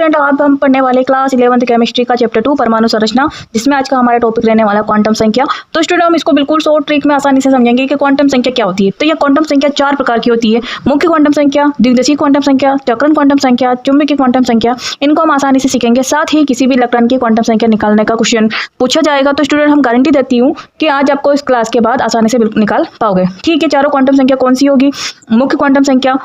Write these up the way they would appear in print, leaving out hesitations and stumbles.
Student अब हम पढ़ने वाले क्लास 11th केमिस्ट्री का चैप्टर 2 परमाणु संरचना, जिसमें आज का हमारा टॉपिक रहने वाला क्वांटम संख्या। तो स्टूडेंट हम इसको बिल्कुल शॉर्ट ट्रिक में आसानी से समझेंगे कि क्वांटम संख्या क्या होती है। तो यह क्वांटम संख्या 4 प्रकार की होती है। मुख्य क्वांटम संख्या, द्विदिशीय क्वांटम संख्या, चक्रण क्वांटम संख्या, चुंबकीय क्वांटम संख्या। इनको हम आसानी से सीखेंगे। साथ ही किसी भी इलेक्ट्रॉन की क्वांटम संख्या निकालने का क्वेश्चन पूछा जाएगा तो स्टूडेंट हम गारंटी देती हूँ कि आज आपको इस क्लास के बाद आसानी से निकाल पाओगे। ठीक है, चारों क्वांटम संख्या कौन सी होगी, मुख्य क्वांटम संख्या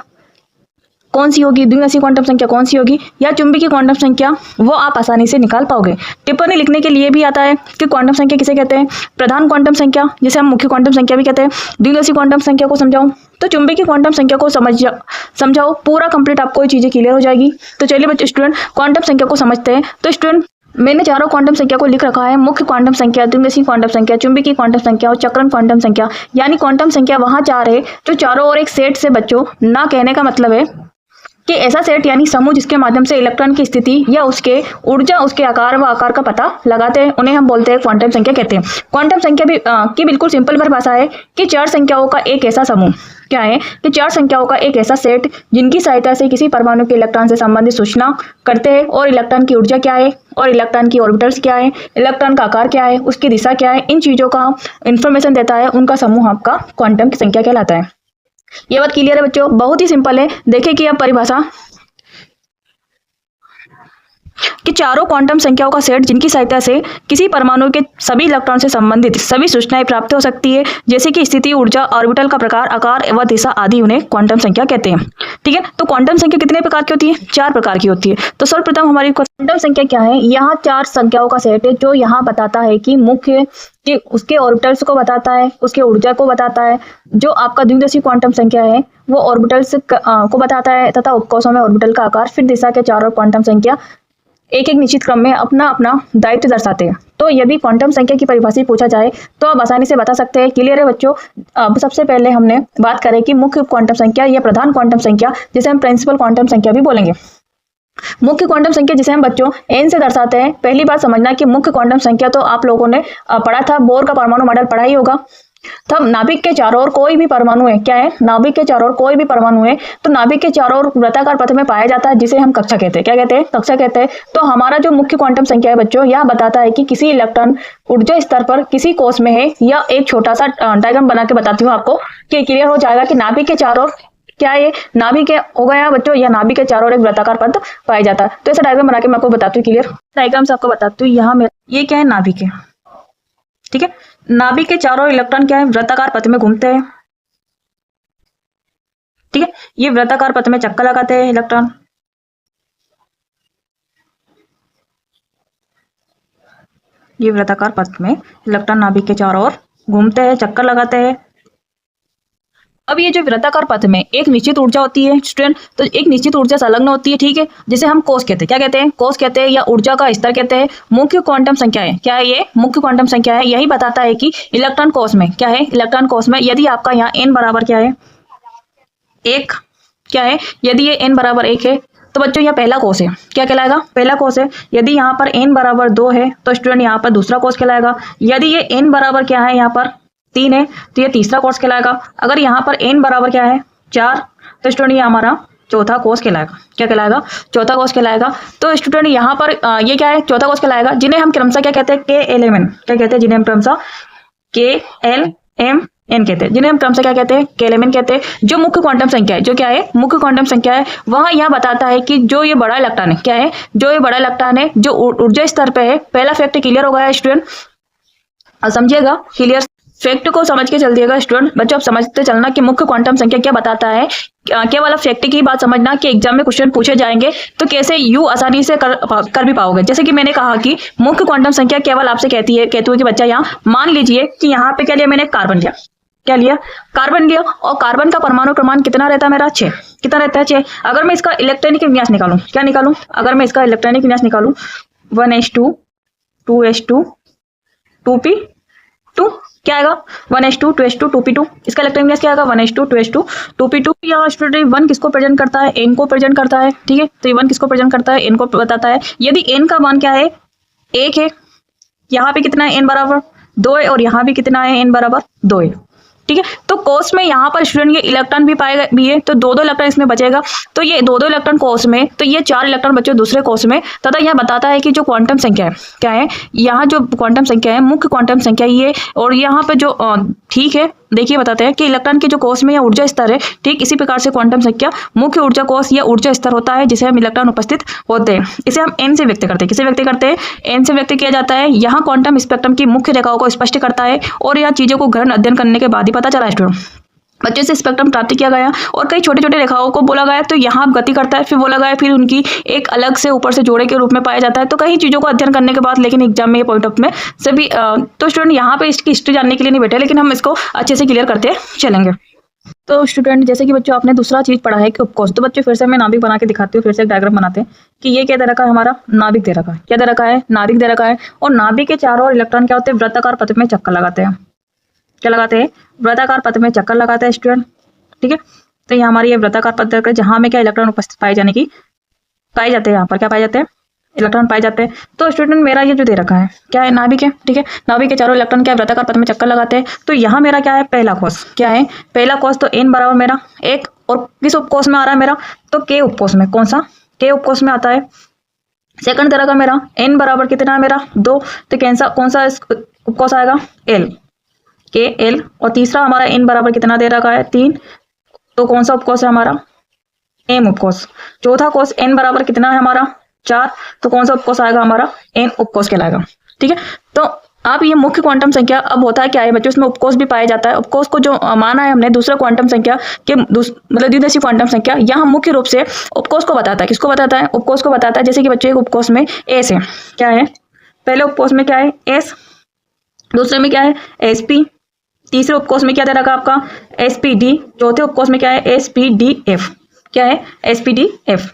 कौन सी होगी, द्विदिशीय क्वांटम संख्या कौन सी होगी, या चुंबकीय क्वांटम संख्या, वो आप आसानी से निकाल पाओगे। टिप्पणी लिखने के लिए भी आता है कि क्वांटम संख्या किसे कहते हैं, प्रधान क्वांटम संख्या जिसे हम मुख्य क्वांटम संख्या भी कहते हैं, द्विदिशीय क्वांटम संख्या को समझाओ, तो चुंबकीय क्वांटम संख्या को समझाओ। पूरा कंप्लीट आपको ये चीजें क्लियर हो जाएगी। तो चलिए बच्चे स्टूडेंट क्वांटम संख्या को समझते हैं। तो स्टूडेंट मैंने चारों क्वांटम संख्या को लिख रखा है, मुख्य क्वांटम संख्या, द्विदिशीय क्वांटम संख्या, चुंबकीय क्वांटम संख्या और चक्रण क्वांटम संख्या। यानी क्वांटम संख्या वहां चार है जो चारों ओर एक सेट से बच्चों ना कहने का मतलब है कि ऐसा सेट यानी समूह जिसके माध्यम से इलेक्ट्रॉन की स्थिति या उसके ऊर्जा, उसके आकार व आकार का पता लगाते हैं, उन्हें हम बोलते हैं क्वांटम संख्या कहते हैं। क्वांटम संख्या भी की बिल्कुल सिंपल परिभाषा है कि चार संख्याओं का एक ऐसा समूह, क्या है कि चार संख्याओं का एक ऐसा सेट जिनकी सहायता से किसी परमाणु के इलेक्ट्रॉन से संबंधित सूचना करते हैं, और इलेक्ट्रॉन की ऊर्जा क्या है, और इलेक्ट्रॉन की ऑर्बिटल्स क्या है, इलेक्ट्रॉन का आकार क्या है, उसकी दिशा क्या है, इन चीजों का इंफॉर्मेशन देता है, उनका समूह आपका क्वांटम की संख्या कहलाता है। ये बात क्लियर है बच्चों, बहुत ही सिंपल है। देखिए कि अब परिभाषा कि चारों क्वांटम संख्याओं का सेट जिनकी सहायता से किसी परमाणु के सभी इलेक्ट्रॉन से संबंधित सभी सूचनाएं प्राप्त हो सकती है, जैसे कि स्थिति, ऊर्जा, ऑर्बिटल का प्रकार, आकार व दिशा आदि, उन्हें क्वांटम संख्या कहते हैं। ठीक है, तो क्वांटम संख्या कितने प्रकार की होती है, 4 प्रकार की होती है। तो सर्वप्रथम हमारी क्वांटम संख्या क्या है, यहाँ 4 संख्याओं का सेट है जो यहाँ बताता है कि मुख्य कि उसके ऑर्बिटल्स को बताता है, उसके ऊर्जा को बताता है। जो आपका द्विदिशीय क्वांटम संख्या है वो ऑर्बिटल्स को बताता है तथा उपकोषों में ऑर्बिटल का आकार। फिर दिशा के चारों क्वांटम संख्या एक एक निश्चित क्रम में अपना अपना दायित्व दर्शाते हैं। तो यदि क्वांटम संख्या की परिभाषा पूछा जाए तो आप आसानी से बता सकते हैं। क्लियर है बच्चों। अब सबसे पहले हमने बात करें कि मुख्य क्वांटम संख्या या प्रधान क्वांटम संख्या, जिसे हम प्रिंसिपल क्वांटम संख्या भी बोलेंगे। मुख्य क्वांटम संख्या जिसे हम बच्चों n से दर्शाते हैं। पहली बात समझना कि मुख्य क्वांटम संख्या तो आप लोगों ने पढ़ा था, बोर का परमाणु मॉडल पढ़ा ही होगा। तब नाभिक के चारों ओर कोई भी परमाणु है, क्या है, नाभिक के चारों ओर कोई भी परमाणु है तो नाभिक के चारों ओर वृत्ताकार पथ में पाया जाता है, जिसे हम कक्षा कहते हैं। क्या कहते हैं, कक्षा कहते हैं। तो हमारा जो मुख्य क्वांटम संख्या है बच्चों, यह बताता है कि किसी इलेक्ट्रॉन ऊर्जा स्तर पर किसी कोष में है। या एक छोटा सा डायग्राम बना के बताती हूँ आपको कि क्लियर हो जाएगा कि नाभिक के चारों ओर क्या है, नाभिक हो गया बच्चों, या नाभिक के चारों ओर एक वृत्ताकार पथ पाया जाता है। तो ऐसा डायग्राम बना के मैं आपको बताती हूँ, क्लियर डायग्राम से आपको बताती हूँ। यहाँ ये क्या है, नाभिक है। ठीक है, नाभिक के चारों इलेक्ट्रॉन क्या है, वृत्ताकार पथ में घूमते हैं। ठीक है, ये वृत्ताकार पथ में चक्कर लगाते हैं इलेक्ट्रॉन। ये वृत्ताकार पथ में इलेक्ट्रॉन नाभिक के चारों ओर घूमते हैं, चक्कर लगाते हैं। अब ये जो वृत्ताकार पथ में एक निश्चित ऊर्जा होती है स्टूडेंट, तो एक निश्चित ऊर्जा संलग्न होती है। ठीक है, जिसे हम कोष कहते हैं। क्या कहते हैं, कोष कहते हैं, या ऊर्जा का स्तर कहते हैं। मुख्य क्वांटम संख्या है, क्या है, ये मुख्य क्वांटम संख्या है। यही बताता है कि इलेक्ट्रॉन कोष में क्या है, इलेक्ट्रॉन कोष में यदि आपका यहाँ n बराबर क्या है, 1, क्या है, यदि ये n बराबर 1 है तो बच्चों यह पहला कोष है। क्या कहलाएगा, पहला कोष है। यदि यहाँ पर n बराबर 2 है तो स्टूडेंट यहाँ पर दूसरा कोष कहलाएगा। यदि ये n बराबर क्या है, यहाँ पर 3 है तो ये तीसरा कोष कहलाएगा। अगर यहाँ पर n बराबर क्या है, 4, तो स्टूडेंट ये हमारा चौथा कोष कहलाएगा। क्या कहलाएगा, चौथा कोष कहलाएगा। तो स्टूडेंट यहाँ पर ये क्या है, चौथा कोष कहलाएगा, जिन्हें हम क्रमशः क्या कहते हैं, KLMN। क्या कहते हैं, जिन्हें हम क्रमशः KLMN कहते हैं, जिन्हें हम क्रमशः क्या कहते हैं, KLMN कहते हैं। जो मुख्य क्वांटम संख्या है, जो क्या है, मुख्य क्वांटम संख्या है, वह यह बताता है कि जो ये बड़ा इलेक्ट्रॉन है, क्या है, जो ये बड़ा इलेक्ट्रॉन है, जो ऊर्जा स्तर पे है। पहला फैक्ट क्लियर हो गया है स्टूडेंट, समझिएगा, क्लियर फैक्ट को समझ के चल दिएगा स्टूडेंट। बच्चों आप समझते चलना कि मुख्य क्वांटम संख्या क्या बताता है। केवल आप फैक्ट की बात समझना कि एग्जाम में क्वेश्चन पूछे जाएंगे तो कैसे यू आसानी से कर भी पाओगे। जैसे कि मैंने कहा कि मुख्य क्वांटम संख्या केवल आपसे कहती है कि बच्चा यहाँ मान लीजिए कि यहाँ पे क्या लिया मैंने, कार्बन लिया। क्या लिया, कार्बन लिया, और कार्बन का परमाणु क्रमांक कितना रहता है मेरा, 6। कितना रहता है, 6। अगर मैं इसका इलेक्ट्रॉनिक विन्यास निकालूं, क्या निकालूं, अगर मैं इसका इलेक्ट्रॉनिक विन्यास निकालूं 1s2 2s2 2p2, क्या आएगा, 1s2 2s2 2p2। इसका इलेक्ट्रॉनिक विन्यास क्या आएगा, 1s2 2s2 2p2। यहाँ स्टूडेंट 1 किसको प्रेजेंट करता है, n को प्रेजेंट करता है। ठीक है, तो 1 किसको प्रेजेंट करता है, n को बताता है। यदि n का मान क्या है, 1 है, यहाँ पे कितना है, n बराबर 2 है, और यहाँ भी कितना है, n बराबर 2 है। ठीक है। तो कोष में यहाँ पर स्टूडेंट ये इलेक्ट्रॉन भी पाएगा भी है, तो 2-2 इलेक्ट्रॉन इसमें बचेगा। तो ये 2-2 इलेक्ट्रॉन कोष में, तो ये 4 इलेक्ट्रॉन बचे दूसरे कोष में। तथा यह बताता है कि जो क्वांटम संख्या है क्या है, यहाँ जो क्वांटम संख्या है मुख्य क्वांटम संख्या ये, और यहाँ पे जो ठीक है देखिए बताते हैं कि इलेक्ट्रॉन के जो कोष में या ऊर्जा स्तर है, ठीक इसी प्रकार से क्वांटम संख्या मुख्य ऊर्जा कोष या ऊर्जा स्तर होता है जिसे हम इलेक्ट्रॉन उपस्थित होते हैं। इसे हम एन से व्यक्त करते हैं। किसे व्यक्त करते हैं? एन से व्यक्त किया जाता है। यहाँ क्वांटम स्पेक्ट्रम की मुख्य रेखाओं को स्पष्ट करता है और यह चीजों को गहन अध्ययन करने के बाद ही पता चला स्टूडेंट। बच्चे से स्पेक्ट्रम प्राप्त किया गया और कई छोटे छोटे रेखाओं को बोला गया, तो यहाँ गति करता है, फिर बोला गया, फिर उनकी एक अलग से ऊपर से जोड़े के रूप में पाया जाता है। तो कई चीज़ों को अध्ययन करने के बाद लेकिन एग्जाम में ये पॉइंट ऑफ में सभी तो स्टूडेंट यहाँ पे इसकी हिस्ट्री जानने के लिए नहीं बैठे, लेकिन हम इसको अच्छे से क्लियर करते चलेंगे। तो स्टूडेंट जैसे कि बच्चों आपने दूसरा चीज पढ़ा है कि उपकोष, तो बच्चों फिर से मैं नाभिक बना के दिखाती हूँ, फिर से एक डायग्राम बनाते हैं कि ये क्या दे रखा है, हमारा नाभिक दे रखा है। क्या दे रखा है? नाभिक दे रखा है। और नाभिक के चारों ओर इलेक्ट्रॉन क्या होते हैं? वृत्ताकार पथ में चक्कर लगाते हैं। क्या लगाते हैं? वृत्ताकार पथ में चक्कर लगाते हैं स्टूडेंट, ठीक है। तो ये हमारी ये वृत्ताकार पथ जहाँ में क्या इलेक्ट्रॉन उपस्थित पाए जाते हैं, यहाँ पर क्या पाए जाते हैं? इलेक्ट्रॉन पाए जाते हैं। तो स्टूडेंट मेरा ये जो दे रखा है क्या है? नाभिक है, ठीक है। नाभिक के चारों इलेक्ट्रॉन क्या वृत्ताकार पथ में चक्कर लगाते हैं। तो यहाँ मेरा क्या है? पहला कोष। क्या है? पहला कोष। तो n बराबर मेरा 1, और किस उपकोष में आ रहा है मेरा? तो k उपकोष में। कौन सा? k उपकोष में आता है। सेकंड तरह का मेरा n बराबर कितना है मेरा? 2। तो कौन सा उपकोष आएगा? l, k l। और तीसरा हमारा n बराबर कितना दे रखा है? 3। तो कौन सा उपकोष है हमारा? m उपकोष। चौथा कोष n बराबर कितना है हमारा? 4। तो कौन सा उपकोष आएगा हमारा? n उपकोष कहलाएगा, ठीक है। तो आप ये मुख्य क्वांटम संख्या, अब होता है क्या है बच्चों, इसमें उपकोष भी पाया जाता है। उपकोष को जो माना है हमने दूसरा क्वांटम संख्या के मतलब द्विदिशीय क्वांटम संख्या, यहाँ मुख्य रूप से उपकोष को बताता है। किसको बताता है? उपकोष को बताता है। जैसे कि बच्चों एक उपकोष में s है, क्या है? पहले उपकोष में क्या है? s, दूसरे में क्या है? sp, तीसरे उपकोष में क्या दे रखा आपका? spd, चौथे उपकोष में क्या है? spdf। क्या है? spdf।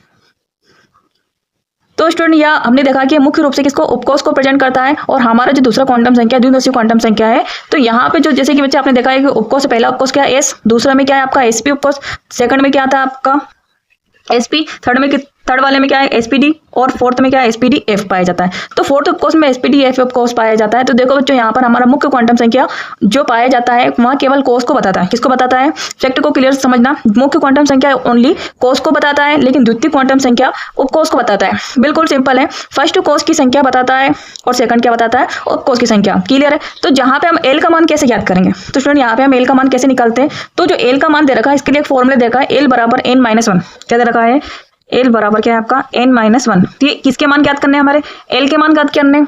तो स्टूडेंट यह हमने देखा कि मुख्य रूप से किसको? उपकोष को प्रेजेंट करता है। और हमारा जो दूसरा क्वांटम संख्या द्विदिशीय क्वांटम संख्या है, तो यहाँ पे जो जैसे कि बच्चे आपने देखा है कि उपकोष, पहला उपकोष क्या है? s, दूसरा में क्या है आपका? sp उपकोष, सेकंड में क्या आता है आपका? sp, थर्ड वाले में क्या है? spd, और फोर्थ में क्या है? spdf पाया जाता है। तो फोर्थ उपकोष में spdf उपकोष पाया जाता है। तो देखो बच्चों यहाँ पर हमारा मुख्य क्वांटम संख्या जो पाया जाता है वहाँ केवल कोष को बताता है। किसको बताता है? फैक्ट को क्लियर समझना, मुख्य क्वांटम संख्या ओनली कोष को बताता है, लेकिन द्वितीय क्वांटम संख्या उपकोष को बताता है। बिल्कुल सिंपल है। फर्स्ट कोष की संख्या बताता है और सेकंड क्या बताता है? उपकोष की संख्या। क्लियर है। तो जहाँ पे हम एल का मान कैसे याद करेंगे? तो स्टूडेंट यहाँ पे हम एल का मान कैसे निकालते हैं? तो जो एल का मान दे रखा है इसके लिए एक फॉर्मूला दे रखा है, एल बराबर n-1। क्या दे रखा है? एल बराबर क्या है आपका? n-1। तो ये किसके मान ज्ञात करने हैं? हमारे एल के मान ज्ञात करने हैं।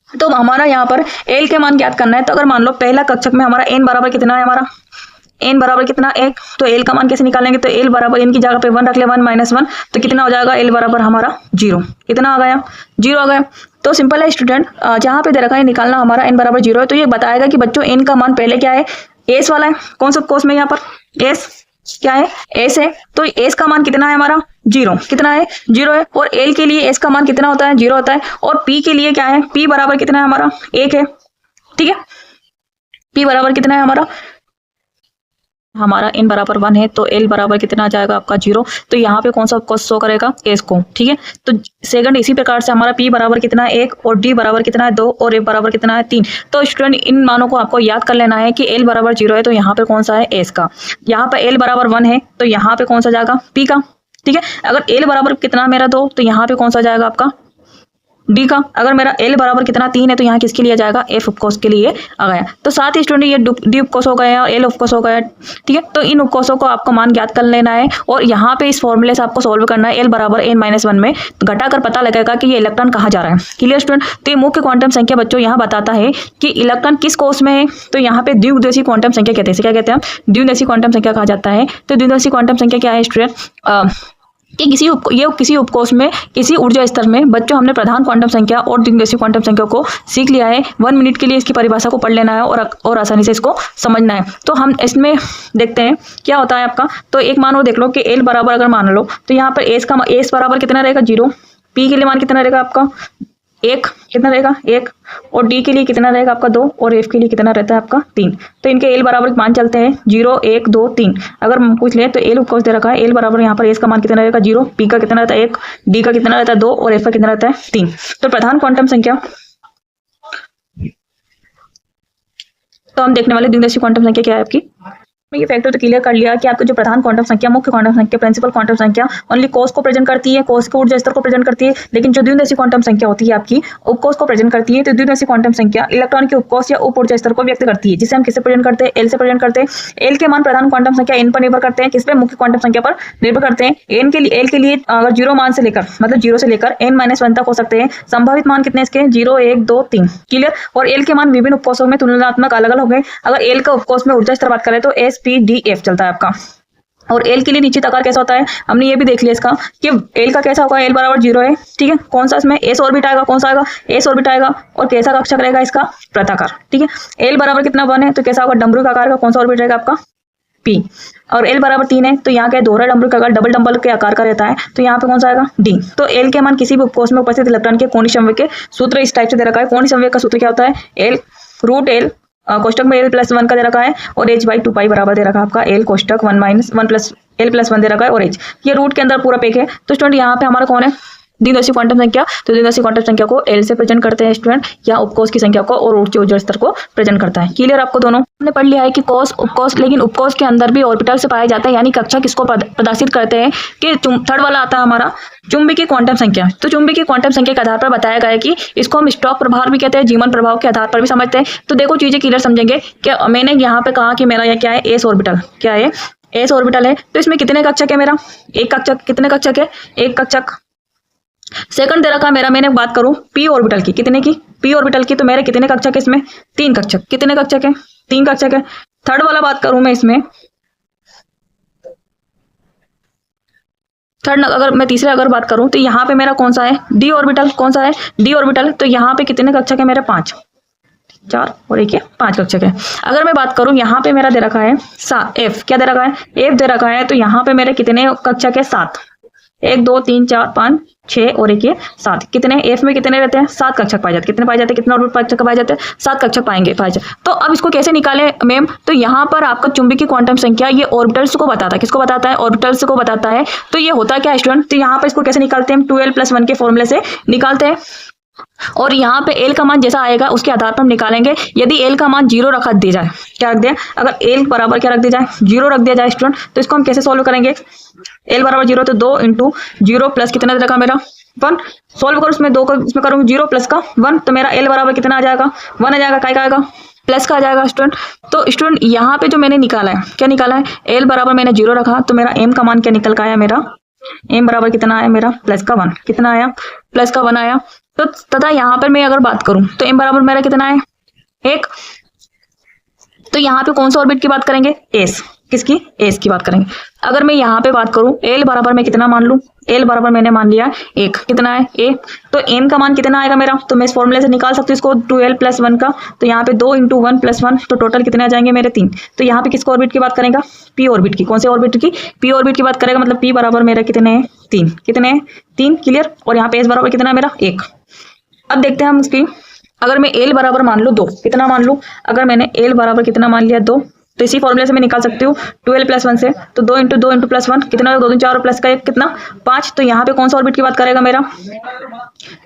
तो हमारा यहाँ पर एल के मान ज्ञात करना है। तो अगर मान लो पहला कक्षक में हमारा n बराबर कितना है? हमारा n बराबर कितना? 1। तो एल का मान कैसे निकालेंगे? तो एल बराबर n की जगह पे 1 रख ले, 1-1, तो कितना हो जाएगा? एल बराबर हमारा 0। कितना आ गया? 0 आ गया। तो सिंपल है स्टूडेंट, जहाँ पे दे रखा है निकालना हमारा n बराबर 0 है। तो ये बताएगा कि बच्चों n का मान पहले क्या है? s वाला है। कौन सा कोष में? यहाँ पर s क्या है? s है। तो s का मान कितना है हमारा? 0। कितना है? 0 है। और l के लिए s का मान कितना होता है? 0 होता है। और p के लिए क्या है? p बराबर कितना है हमारा? 1 है, ठीक है। p बराबर कितना है हमारा? n बराबर 1 है। तो l बराबर कितना आ जाएगा आपका? 0। तो यहाँ पे कौन सा उपकोष शो करेगा? s को, ठीक है। तो सेकंड इसी प्रकार से हमारा p बराबर कितना है? 1, और d बराबर कितना है? 2, और f बराबर कितना है? 3। तो स्टूडेंट इन मानों को आपको याद कर लेना है कि l बराबर 0 है, तो यहाँ पे कौन सा है? s का। यहाँ पे l बराबर 1 है, तो यहाँ पे कौन सा जाएगा? p का, ठीक है। अगर l बराबर कितना मेरा 2, तो यहाँ पे कौन सा जाएगा आपका? डी का। अगर मेरा एल बराबर कितना 3 है, तो यहाँ किसके लिए जाएगा? एफ उपकोष के लिए आ गया। तो साथ ही स्टूडेंट ये डी उपकोष हो गया और एल उपकोष हो गया, ठीक है। तो इन उपकोषों को आपको मान ज्ञात कर लेना है और यहाँ पे इस फॉर्मूले से आपको सॉल्व करना है। एल बराबर n-1 में घटा कर पता लगेगा कि ये इलेक्ट्रॉन कहाँ जा रहा है। Clear student. तो ये मुख्य क्वांटम संख्या बच्चों यहाँ बताता है कि इलेक्ट्रॉन किस कोष में है। तो यहाँ पे द्विउदेशीय क्वांटम संख्या कहते हैं। क्या कहते हैं हम? द्विउदेशीय क्वांटम संख्या कहा जाता है। तो द्विउदेशीय क्वांटम संख्या क्या है स्टूडेंट? कि किसी उपकोष में किसी ऊर्जा स्तर में बच्चों हमने प्रधान क्वांटम संख्या और द्विदिशीय क्वांटम संख्या को सीख लिया है। 1 मिनट के लिए इसकी परिभाषा को पढ़ लेना है और आसानी से इसको समझना है। तो हम इसमें देखते हैं क्या होता है आपका। तो एक मानो देख लो कि एल बराबर अगर मान लो, तो यहाँ पर एस बराबर कितना रहेगा? 0। पी के लिए मान कितना रहेगा आपका? 1। कितना रहेगा? 1। और डी के लिए कितना रहेगा आपका? 2। और एफ के लिए कितना रहता है आपका? 3। तो इनके एल बराबर मान चलते हैं 0, 1, 2, 3। अगर पूछ ले तो एल उपकोष दे रखा है। एल बराबर यहाँ पर एस का मान कितना रहेगा? 0। पी का कितना रहता है? 1। डी का कितना रहता है? 2। और एफ का कितना रहता है? 3। तो प्रधान क्वांटम संख्या तो हम देखने वाले द्विदशीय क्वांटम संख्या क्या है आपकी। ये फैक्टर तो क्लियर कर लिया कि आपकी जो प्रधान क्वांटम संख्या, मुख्य क्वांटम संख्या, प्रिंसिपल क्वांटम संख्या ओनली कोस को प्रेजेंट करती है, कोस के ऊर्जा स्तर को प्रेजेंट करती है। लेकिन जो द्विदशीय क्वांटम संख्या होती है आपकी उपकोष को प्रेजेंट करती है। तो द्विदशीय क्वांटम संख्या इलेक्ट्रॉन के उपकोष या उप ऊर्जा स्तर को व्यक्त करती है, जिसे हम किससे प्रेजेंट करते हैं, एल से प्रेजेंट करते हैं। एल के मान प्रधान क्वांटम संख्या एन पर निर्भर करते हैं, किस पे, मुख्य क्वांटम संख्या पर निर्भर करते हैं। एन के लिए, एल के लिए अगर 0 मान से लेकर मतलब 0 से लेकर n-1 तक हो सकते हैं। संभावित मान कितने इसके, 0, 1, 2, 3, क्लियर। और एल के मान विभिन्न उपकोषों में तुलनात्मक अलग अलग हो गए। अगर एल का उपकोष में ऊर्जा स्तर बात करें तो S-P-D-F चलता है आपका। और एल के लिए निश्चित आकार कैसा होता है, हमने ये भी देख लिया इसका कि एल का कैसा होगा, एल बराबर 0 है, ठीक है। कौन सा इसमें एस ऑर्बिट आएगा, कौन सा आएगा, एस ऑर्बिट आएगा। और कैसा कक्षक रहेगा इसका, वृत्ताकार, ठीक है। एल बराबर कितना 1 है तो कैसा होगा, डमरू का आकार का कौन सा ऑर्बिट रहेगा आपका, पी। और एल बराबर 3 है तो यहाँ क्या, दोहरा डमरू का आकार डबल डंबल के आकार का रहता है, तो यहाँ पे कौन सा आएगा, डी। तो एल के मान किसी भी उपकोष में उपस्थित इलेक्ट्रॉन के कोणीय संवेग के सूत्र इस टाइप से दे रखा है। कोणीय संवेग का सूत्र क्या होता है, एल रूट एल कोष्टक में l+1 का दे रखा है और h/2π बराबर दे रखा है आपका l कोष्टक 1 प्लस l+1 दे रखा है और h, ये रूट के अंदर पूरा पेक है। तो स्टूडेंट यहाँ पे हमारा कौन है, द्विदशीय क्वांटम संख्या। तो द्विदशीय क्वांटम संख्या को एल से प्रेजेंट करते हैं स्टूडेंट, या उपकोष की संख्या को और ऊर्जा स्तर को प्रेजेंट करता है। क्लियर आपको दोनों। हमने पढ़ लिया है कि कोष, उपकोष, लेकिन उपकोष के अंदर भी ऑर्बिटल से पाया जाता है, यानी कक्षक किसको प्रदर्शित करते हैं कि थर्ड वाला आता है हमारा चुंबकीय क्वांटम संख्या। तो चुंबकीय क्वांटम संख्या के आधार पर बताया गया है कि इसको हम स्टॉक प्रभाव भी कहते हैं, जीवन प्रभाव के आधार पर भी समझते हैं। तो देखो चीजें क्लियर समझेंगे कि मैंने यहाँ पे कहा कि मेरा यह क्या है, एस ऑर्बिटल, क्या है, एस ऑर्बिटल है। तो इसमें कितने कक्षक है, मेरा एक कक्षक। कितने कक्षक है, एक कक्षक। सेकंड दे रखा है मेरा, मैंने बात करूं पी ऑर्बिटल की, कितने की, पी ऑर्बिटल की, तो मेरे कितने कक्षक है इसमें, 3 कक्षक। कितने कक्षक है, 3 कक्षक है। थर्ड वाला बात करूं मैं इसमें, थर्ड अगर मैं तीसरे अगर बात करूं तो यहाँ पे मेरा कौन सा है, डी ऑर्बिटल। कौन सा है, डी ऑर्बिटल। तो यहाँ पे कितने कक्षक है मेरे, 5, 4 और 1 है, 5 कक्षक है। अगर मैं बात करूं यहाँ पे मेरा दे रखा है एफ, क्या दे रखा है, एफ दे रखा है। तो यहाँ पे मेरे कितने कक्षक है, 7, 1 2 3 4 5 6 और 1 ये 7। कितने, एफ में कितने रहते हैं, 7 कक्षक पाए जाते हैं। कितने पाए जाते हैं, कितना ऑर्बिट कक्षक पाए जाते हैं, 7 कक्षक पाएंगे पाए जाते। तो अब इसको कैसे निकाले मैम, तो यहाँ पर आपका चुंबकीय क्वांटम संख्या ये ऑर्बिटल्स को बताता है, किसको बताता है, ऑर्बिटल्स को बताता है। तो ये होता क्या स्टूडेंट, तो यहाँ पर इसको कैसे निकालते हैं, हम 2l+1 के फॉर्मूले से निकालते हैं। और यहाँ पे एल का मान जैसा आएगा उसके आधार पर हम निकालेंगे। यदि एल का मान 0 रख दिया जाए, क्या रख दिया, अगर एल बराबर क्या रख दिया जाए, 0 रख दिया जाए स्टूडेंट, तो इसको हम कैसे सॉल्व करेंगे। एल बराबर 0 तो 2 × 0 प्लस कितना रखा मेरा 1, सॉल्व करो उसमें 2 का इसमें करूँगी 0 प्लस का 1, तो मेरा एल बराबर कितना आ जाएगा, 1 आ जाएगा। काय का आएगा, प्लस का आ जाएगा स्टूडेंट। तो स्टूडेंट यहाँ पे जो मैंने निकाला है, क्या निकाला है, एल बराबर मैंने 0 रखा, तो मेरा एम का मान क्या निकल का आया, मेरा एम बराबर कितना आया, मेरा प्लस का 1, कितना आया, प्लस का 1 आया। तो तथा यहाँ पर मैं अगर बात करूं तो एम बराबर मेरा कितना है, 1। तो यहाँ पे कौन सा ऑर्बिट की बात करेंगे, एस, किसकी, एस की बात करेंगे। अगर मैं यहाँ पे बात करूं एल बराबर मैं कितना मान लूं, एल बराबर मैंने मान लिया 1, कितना है ए। तो एम का मान कितना आएगा मेरा, तो मैं इस फॉर्मूले से निकाल सकती हूँ इसको 2l+1 का। तो यहाँ पे 2 × 1+1 तो टोटल कितने आ जाएंगे मेरे 3। तो यहाँ पे किसको ऑर्बिट की बात करेगा, पी ऑर्बिट की। कौन से ऑर्बिट की, पी ऑर्बिट की बात करेगा, मतलब पी बराबर मेरा कितने हैं, 3, कितने हैं 3, क्लियर। और यहाँ पे एस बराबर कितना है मेरा 1। अब देखते हैं हम इसकी, अगर मैं एल बराबर मान लूँ 2, कितना मान लूँ, अगर मैंने एल बराबर कितना मान लिया 2, तो इसी फॉर्मूले से मैं निकाल सकती हूँ 2l+1 से। तो 2 × 2 × +1 कितना, 2 2 4 और प्लस का 1 कितना 5। तो यहाँ पे कौन सा ऑर्बिट की बात करेगा, मेरा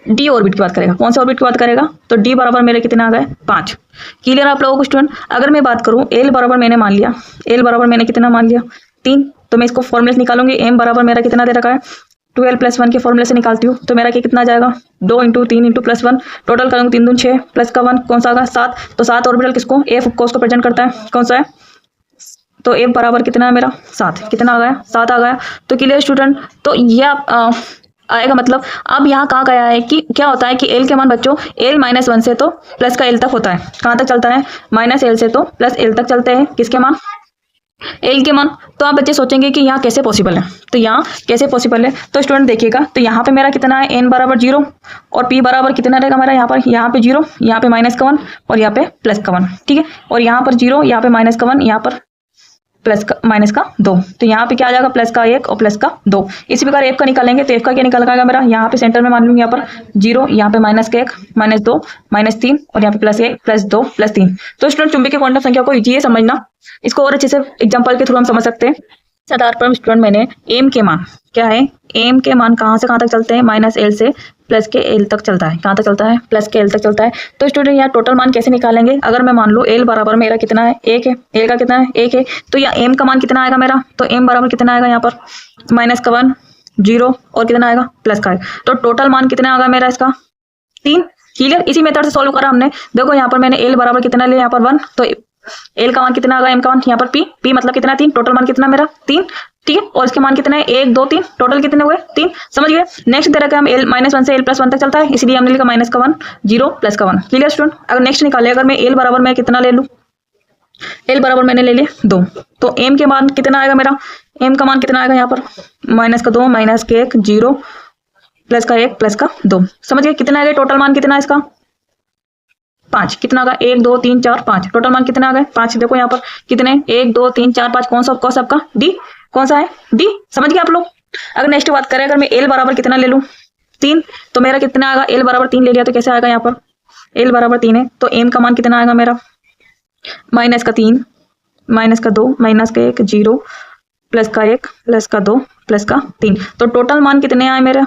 डी ऑर्बिट की बात करेगा। कौन सा ऑर्बिट की बात करेगा, तो डी बराबर मेरे कितना आ गए 5। क्लियर आप लोगों को स्टूडेंट। अगर मैं बात करूँ एल बराबर मैंने मान लिया, एल बराबर मैंने कितना मान लिया 3, तो मैं इसको फॉर्मूले से निकालूंगी। एम बराबर मेरा कितना दे रखा है, 2l+1 के फॉर्मूले से निकालती हूँ, तो मेरा कितना आ जाएगा 2 × 3 × +1, टोटल करूँगी 3 दूनी 6 प्लस का 1, कौन सा आएगा 7। तो 7 ऑर्बिटल किसको, एफ उपकोष को प्रेजेंट करता है, कौन सा है, तो एफ बराबर कितना है मेरा 7, कितना आ गया 7 आ गया। तो क्लियर स्टूडेंट। तो यह आएगा, मतलब अब यहाँ कहा गया है कि क्या होता है कि एल के मान बच्चों l-1 से तो प्लस का एल तक होता है। कहाँ तक चलता है, -l से तो प्लस एल तक चलते हैं, किसके मान, एल के मान। तो आप बच्चे सोचेंगे कि यहाँ कैसे पॉसिबल है, तो यहाँ कैसे पॉसिबल है, तो स्टूडेंट देखिएगा, तो यहाँ पे मेरा कितना है, n बराबर 0 और p बराबर कितना रहेगा मेरा, यहाँ पे 0, यहाँ पे -का 1 और यहाँ पे प्लस का 1, ठीक है। और यहाँ पर 0, यहाँ पे -का 1, यहाँ पर प्लस का -2। तो यहाँ पे क्या आ जाएगा, प्लस का 1 और प्लस का 2। इसी प्रकार एफ का निकालेंगे, तो एफ का क्या निकल आएगा मेरा, यहाँ पे सेंटर में मान लूंगी, यहाँ पर 0, यहाँ पे -1 -2 -3 और यहाँ पे +1 +2 +3। तो स्टूडेंट चुंबकीय क्वांटम संख्या को इजी है समझना, इसको और अच्छे से एग्जांपल के थ्रू हम समझ सकते हैं। इस आधार पर स्टूडेंट मैंने एम के मान क्या है, एम के मान कहाँ से कहाँ तक चलते हैं, -l से प्लस के एल तक चलता है। कहाँ तक चलता है? प्लस के एल तक चलता है। तो स्टूडेंट यहाँ टोटल मान कैसे निकालेंगे? अगर मैं मान लूँ एल बराबर मेरा कितना है? 1 है। एल का कितना है? 1 है। तो यहाँ एम का मान कितना आएगा मेरा? तो एम बराबर कितना आएगा यहाँ पर? माइनस का 1, 0 और कितना आएगा? प्लस का 1। तो टोटल मान कितना आएगा मेरा इसका? 3। क्लियर? इसी मेथड से सॉल्व करा हमने। देखो यहाँ पर मैंने एल बराबर कितना लिया? यहाँ पर 1। तो एल का मान कितना आएगा? एम का मान यहाँ पर पी मतलब कितना? 3। टोटल मान कितना मेरा? 3। ठीक है, और इसके मान कितने हैं? 1 2 3। टोटल कितने हुए? 3। समझ गए? नेक्स्ट दे रखा है हम एल -1 से एल +1 तक चलता है, इसलिए हमने लिखा -1 0 + 1। Clear student? अगर नेक्स्ट निकाले, अगर मैं एल बराबर मैं कितना ले लूँ? एल बराबर मैंने ले लिया 2। तो एम के मान कितना आएगा मेरा? एम का मान कितना आएगा यहाँ पर? -2 -1 0 प्लस का 1 प्लस का 2। समझ गए? कितना आ गया? टोटल मान कितना है इसका? 5। कितना आ गया? 1 2 3 4 5। टोटल मान कितना आ गए? 5। देखो यहाँ पर कितने? 1 2 3 4 5। कौन सा सबका? डी। कौन सा है? डी। समझ गए आप लोग? अगर नेक्स्ट बात करें, अगर मैं एल बराबर कितना ले लूँ? 3। तो मेरा कितना आएगा? एल बराबर 3 ले लिया तो कैसे आएगा यहाँ पर? एल बराबर 3 है, तो एम का मान कितना आएगा मेरा? -3 -2 -1 0 प्लस का 1 प्लस का 2 प्लस का 3। तो टोटल मान कितने आए मेरे?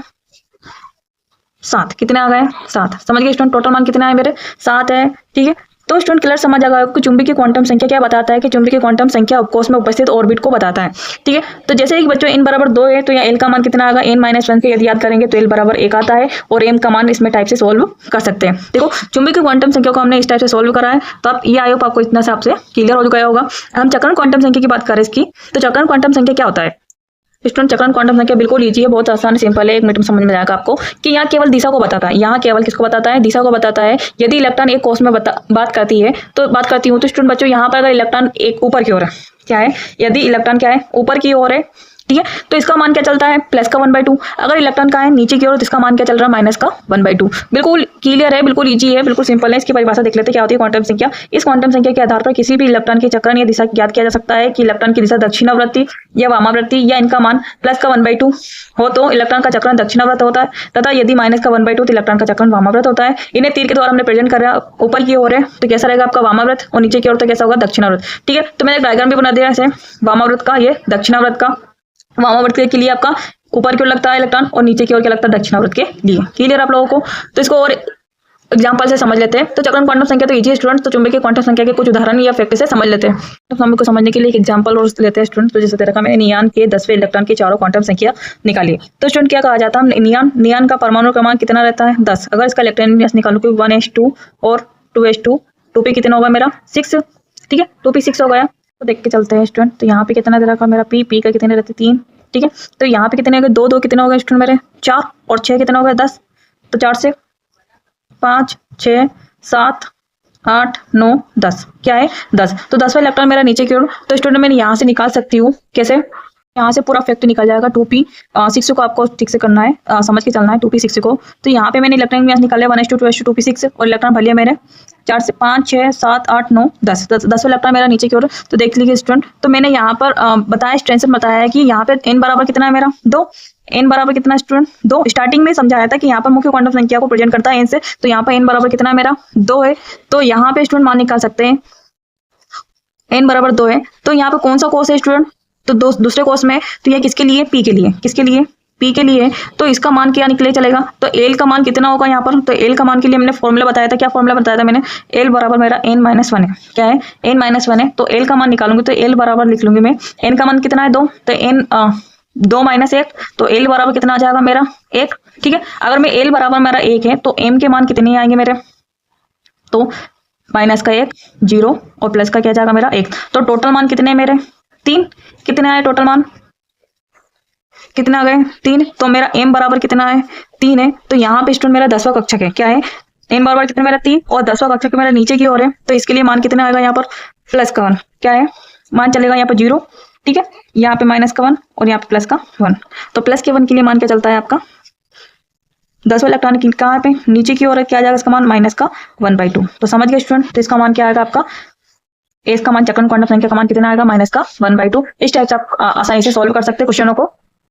7। कितने आ गए? 7। समझ गए स्टूडेंट? टोटल मान कितने आए मेरे? 7 है। ठीक है, तो स्टूडेंट क्लियर समझ आ गया कि चुंबकीय क्वांटम संख्या क्या बताता है? कि चुंबकीय क्वांटम संख्या उपकोष में उपस्थित ऑर्बिट को बताता है। ठीक है, तो जैसे एक बच्चों n बराबर 2 है, तो यहाँ l का मान कितना आएगा? n-1 से यदि याद करेंगे तो l बराबर 1 आता है, और m का मान इसमें टाइप से सोल्व कर सकते हैं। देखो, चुंबकीय क्वांटम संख्या को हमने इस टाइप से सोल्व करा है, तो आप ये आई होप आपको इतना से आपसे क्लियर हो गया होगा। हम चक्रण क्वांटम संख्या की बात करें इसकी, तो चक्रण क्वांटम संख्या क्या होता है? स्टूडेंट चक्रण क्वांटम संख्या बिल्कुल इजी है, बहुत आसान सिंपल है, 1 मिनट में समझ में जाएगा आपको कि यहाँ केवल दिशा को बताता है। यहाँ केवल किसको बताता है? दिशा को बताता है। यदि इलेक्ट्रॉन एक कोष में बात करती है तो स्टूडेंट बच्चों यहाँ पर अगर इलेक्ट्रॉन एक ऊपर की ओर है, क्या है? यदि इलेक्ट्रॉन क्या है? ऊपर की ओर है, ठीक है, तो इसका मान क्या चलता है? प्लस का 1/2। अगर इलेक्ट्रॉन का है नीचे की ओर तो इसका मान क्या चल रहा है? माइनस का 1/2। बिल्कुल क्लियर है, बिल्कुल इजी है, बिल्कुल सिंपल है। इसकी परिभाषा देख लेते हैं क्या होती है क्वांटम संख्या। इस क्वांटम संख्या के आधार पर किसी भी इलेक्ट्रॉन की चक्रण या दिशा ज्ञात किया जा सकता है कि इलेक्ट्रॉन की दिशा दक्षिणावर्ती या वामावर्ती, या इनका मान प्लस का 1/2 हो तो इलेक्ट्रॉन का चक्रण दक्षिणावर्त होता है, तथा यदि माइनस का 1/2 तो इलेक्ट्रॉन का चक्रण वामावर्त होता है। इन्हें तीर के द्वारा हमने प्रेजेंट कर रहा है। ऊपर की ओर है तो कैसा रहेगा आपका? वामावर्त, और नीचे की ओर तो कैसा होगा? दक्षिणावर्त। ठीक है, तो मैंने डायग्राम भी बना दिया ऐसे, वामावर्त का, ये दक्षिणावर्त का। वामावर्त के लिए आपका ऊपर की ओर लगता है इलेक्ट्रॉन, और नीचे की ओर क्या लगता है? दक्षिणावर्त के लिए। क्लियर आप लोगों को? तो इसको और एग्जांपल से समझ लेते हैं। तो चक्रण क्वांटम संख्या तो इजी है स्टूडेंट, तो चुंबकीय क्वांटम संख्या के कुछ उदाहरण या फैक्ट से समझ लेते हैं। तो हम को समझने के लिए एक एग्जांपल और लेते हैं स्टूडेंट। तो जैसे दे रखा मैंने नियान के 10वें इलेक्ट्रॉन की चारों क्वांटम संख्या निकाली। तो स्टूडेंट क्या कहा जाता है? नियान का परमाणु क्रमांक कितना रहता है? 10। अगर इसका इलेक्ट्रॉन विन्यास निकालूं कि 1s2 और 2s2, 2p कितना होगा मेरा? 6। ठीक है, 2p 6 हो गया। तो देख के चलते हैं स्टूडेंट। तो यहाँ पे कितना दे रखा मेरा? p का कितने रहते? 3। ठीक है, तो यहाँ पे कितने हो गए? 2 2 कितने हो गए स्टूडेंट मेरे? 4, और 6 कितना हो गया? 10। तो 4 से 5 6 7 8 9 10, क्या है? 10। तो 10वां इलेक्ट्रॉन मेरा नीचे की ओर। तो स्टूडेंट मैं यहाँ से निकाल सकती हूँ, कैसे? यहाँ से पूरा फैक्ट निकल जाएगा। 2p 6 को आपको ठीक से करना है, समझ के चलना है 2p 6 को। तो यहाँ पे मैंने इलेक्ट्रॉन विन्यास निकाला 1s2 2s2 2p 6, और इलेक्ट्रॉन भर लिया मैंने 4 से 5 6 7 8 9 10। 10वां इलेक्ट्रॉन मेरा नीचे की ओर। तो देख लीजिए स्टूडेंट, तो मैंने यहाँ पर बताया, स्ट्रेंथ बताया है कि यहाँ पे n बराबर कितना है मेरा? 2। n बराबर कितना स्टूडेंट? 2। स्टार्टिंग में समझाया था कि यहाँ पर मुख्य क्वांटम संख्या को प्रेजेंट करता है n से, तो यहाँ पर n बराबर कितना है मेरा? 2 है। तो यहाँ पे स्टूडेंट मान निकाल सकते हैं n बराबर 2 है। तो यहाँ पे कौन सा कोष है स्टूडेंट? तो दूसरे कोष में। तो यह किसके लिए? p के लिए। किसके लिए? p के लिए। तो इसका मान क्या निकले चलेगा? तो l का मान कितना होगा यहाँ पर? तो l का मान के लिए हमने फॉर्मूला बताया था। क्या फॉर्मूला बताया था मैंने? l बराबर मेरा n-1 है। क्या है? n-1 है। तो l का मान निकालूंगी तो l बराबर लिख लूंगी मैं। n का मान कितना है? 2। तो n 2 - 1, तो l बराबर कितना आ जाएगा मेरा? 1। ठीक है, अगर मैं l बराबर मेरा 1 है तो m के मान कितने आएंगे मेरे? तो माइनस का 1 0 और प्लस का क्या जाएगा मेरा? 1। तो टोटल मान कितने मेरे? 3। कितने आए टोटल मान? कितने आ गए? 3। तो मेरा m बराबर कितना है? 3 है। तो यहाँ पे स्टूडेंट मेरा 10वां कक्षक है। क्या है? m बराबर कितना मेरा? 3, और 10वां कक्षक मेरा नीचे की ओर है, तो इसके लिए मान कितना आएगा यहाँ पर? प्लस का 1। क्या है? मान चलेगा यहाँ पर 0। ठीक है, यहाँ पे माइनस का 1 और यहाँ पे प्लस का 1। तो प्लस के 1 के लिए मान क्या चलता है आपका? 10वां इलेक्ट्रॉन की कहाँ पे? नीचे की ओर है। क्या आ जाएगा इसका मान? माइनस का 1/2। तो समझ गए स्टूडेंट? तो इसका मान क्या आएगा आपका? इसका मान चक्रण क्वांटम संख्या का मान कितना आएगा? -1/2। इस टाइप से आप आसानी से सॉल्व कर सकते हैं क्वेश्चनों को।